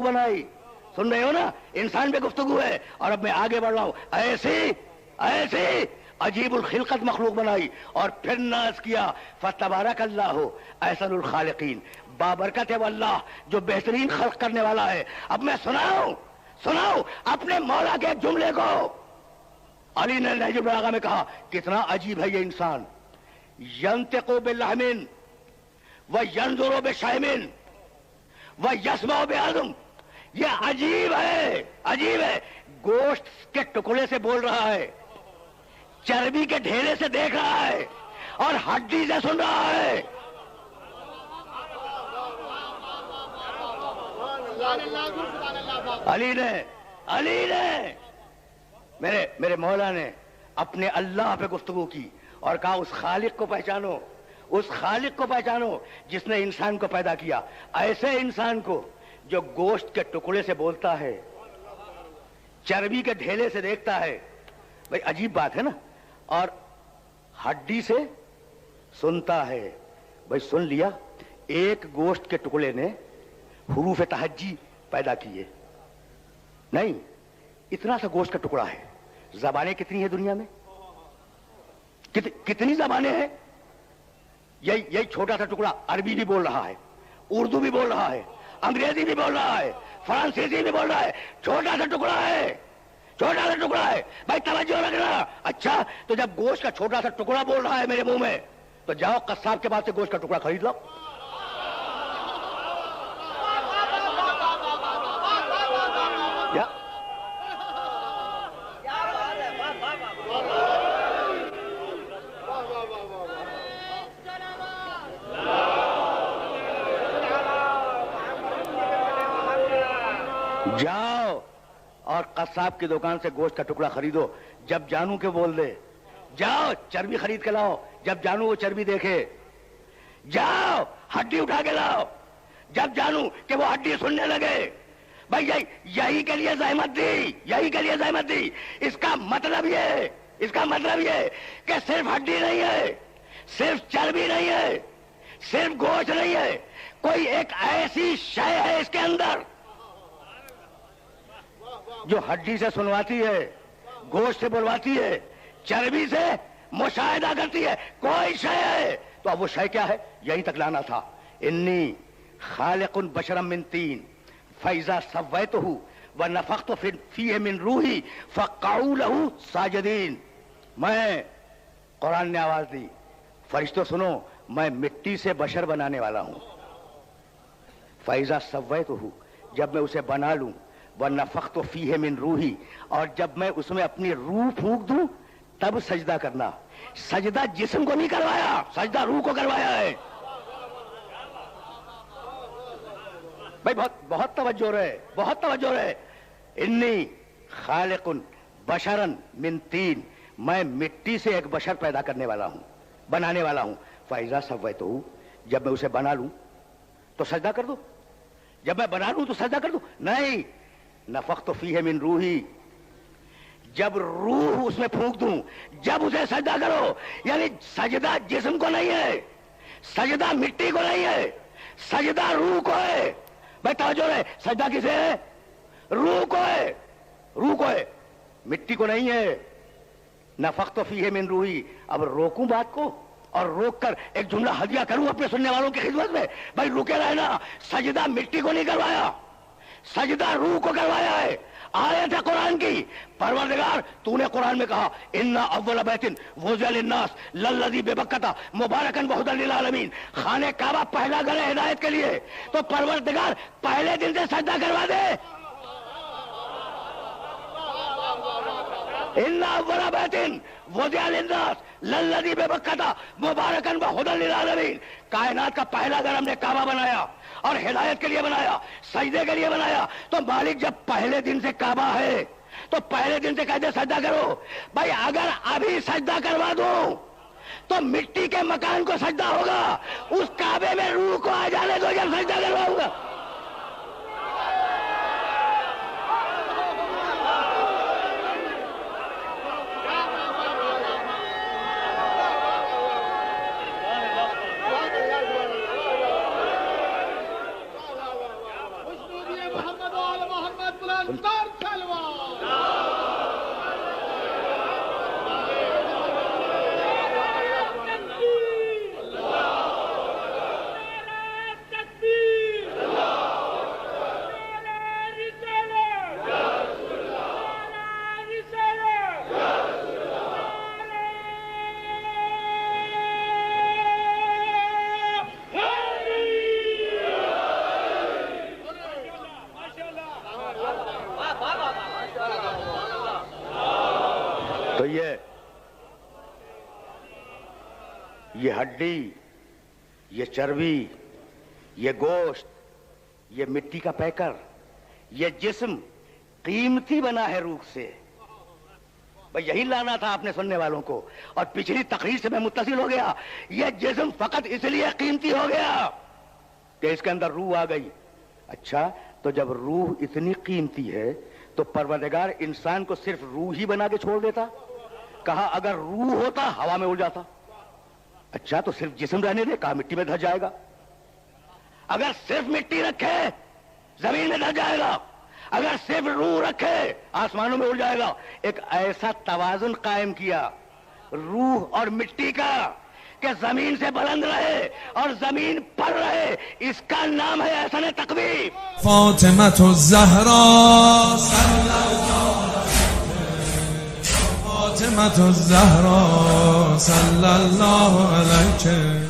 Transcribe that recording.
बनाई. सुन रहे हो ना, इंसान पे गुफ्तगू है. और अब मैं आगे बढ़ रहा हूं. ऐसी ऐसी अजीबुल खिलकत मखलूक बनाई और फिर नाज किया. फतबारकल्लाहु अहसनुल खालिकीन. बाबरकत है वो अल्लाह जो बेहतरीन खल्क करने वाला है. अब मैं सुनाऊं अपने मौला के जुमले को. अली ने नहजुल बलागा में कहा, कितना अजीब है ये इंसान. यंतिकु बिलहमिन व यंजुरु बिशैमिन व यस्मउ बिअज़म. ये अजीब है. गोश्त के टुकड़े से बोल रहा है, चर्बी के ढेले से देख रहा है और हड्डी से सुन रहा है. अली ने मेरे मौला ने अपने अल्लाह पे गुफ्तगू की और कहा, उस खालिक को पहचानो जिसने इंसान को पैदा किया. ऐसे इंसान को जो गोश्त के टुकड़े से बोलता है, चर्बी के ढेले से देखता है. भाई अजीब बात है ना. और हड्डी से सुनता है. भाई सुन लिया, एक गोश्त के टुकड़े ने हुरूफ तहज्जी पैदा किए. नहीं, इतना सा गोश्त का टुकड़ा है. जबानें कितनी है दुनिया में? कितनी जबानें हैं? यही छोटा सा टुकड़ा अरबी भी बोल रहा है, उर्दू भी बोल रहा है, अंग्रेजी भी बोल रहा है, फ्रांसीसी भी बोल रहा है. छोटा सा टुकड़ा है. भाई तवज्जो रखना. अच्छा, तो जब गोश्त का छोटा सा टुकड़ा बोल रहा है मेरे मुंह में, तो जाओ कस्साब के पास से गोश्त का टुकड़ा खरीद लो. जाओ और कसाब की दुकान से गोश्त का टुकड़ा खरीदो. जब जानू के बोल दे, जाओ चर्बी खरीद के लाओ. जब जानू वो चर्बी देखे, जाओ हड्डी उठा के लाओ. जब जानू कि वो हड्डी सुनने लगे. भाई यही के लिए जहमत दी. इसका मतलब ये कि सिर्फ हड्डी नहीं है, सिर्फ चर्बी नहीं है, सिर्फ गोश्त नहीं है, कोई एक ऐसी शय है इसके अंदर जो हड्डी से सुनवाती है, गोश्त से बुलवाती है, चर्बी से मुशाहिदा करती है. कोई शय है. तो अब वो शय क्या है, यहीं तक लाना था. इन्नी खालिकुन बशरम मिन तीन फैजा सव्वैतुहु व नफख्तु फीहि मिन रूही फक़अू लहू साजिदीन. मैं, कुरान ने आवाज दी, फरिश्तों सुनो, मैं मिट्टी से बशर बनाने वाला हूं. फैजा सव्वैतुहु, जब मैं उसे बना लूं, व नफख्तु फीहि मिन रूही, और जब मैं उसमें अपनी रूह फूंक दूं, तब सजदा करना. सजदा जिस्म को नहीं करवाया, सजदा रूह को करवाया है. भाई बहुत तवज्जो रहे. इन्नी खालिकुन बशरन मिन तीन, मैं मिट्टी से एक बशर पैदा करने वाला हूं, बनाने वाला हूं. फैजा सव्वैतुहु, जब मैं उसे बना लूं तो सजदा कर दो. जब मैं बना लूं तो सजदा कर दो. नहीं, नफख्तु फीहि मिन रूही, जब रूह उसमें फूंक दूं, जब उसे सजदा करो. यानी सजदा जिस्म को नहीं है, सजदा मिट्टी को नहीं है, सजदा रूह को है. भाई तवज्जो रहे, सजदा किसे है? रूह को है, मिट्टी को नहीं है. नफख्तु फीहि मिन रूही. अब रोकूं बात को और रोक कर एक जुमला हदिया करूं अपने सुनने वालों की खिदमत में. भाई रुके रहना. सजदा मिट्टी को नहीं करवाया, सजदा रूह को करवाया है. आयत है कुरान की, परवरदिगार तूने कुरान में कहा, इन्ना अव्वल बैतिन वुज़िअ लिन्नास लल्लज़ी बिबक्कता मुबारकन व हुदन लिल आलमीन. खाने काबा पहला घर है हिदायत के लिए. तो परवरदिगार पहले दिन से सजदा करवा दे. इन्ना अव्वल बैतिन वुज़िअ लिन्नास लल्लज़ी बिबक्कता मुबारकन व हुदन लिल आलमीन. कायनात का पहला घर हमने काबा बनाया और हिदायत के लिए बनाया, सजदे के लिए बनाया. तो मालिक जब पहले दिन से काबा है तो पहले दिन से कहते सजदा करो. भाई अगर अभी सजदा करवा दूं तो मिट्टी के मकान को सजदा होगा, उस काबे में रूह को आ जाने दो जब सजदा करवाऊंगा. جهانگیر تلوار تو یہ ہڈی، یہ چربی، یہ گوشت، یہ مٹی کا پیکر، یہ جسم قیمتی بنا ہے روح سے. بھئی یہی لانا تھا آپ نے سننے والوں کو، اور پچھلی تقریر سے میں متصل ہو گیا. یہ جسم فقط اس لیے قیمتی ہو گیا کہ اس کے اندر روح آ گئی. اچھا، تو جب روح اتنی قیمتی ہے تو پروردگار انسان کو صرف روح ہی بنا کے چھوڑ دیتا؟ کہا اگر روح ہوتا ہوا میں اڑ جاتا. اچھا، تو صرف جسم رہنے دے، کہا مٹی میں دھس جائے گا. اگر صرف مٹی رکھے زمین میں دھس جائے گا، اگر صرف روح رکھے آسمانوں میں اڑ جائے گا. ایک ایسا توازن قائم کیا روح اور مٹی کا کہ زمین سے بلند رہے اور زمین پر رہے. اس کا نام ہے احسان تقویم. فاطمة الزهراء فاطمة الزهراء صلی اللہ علیہ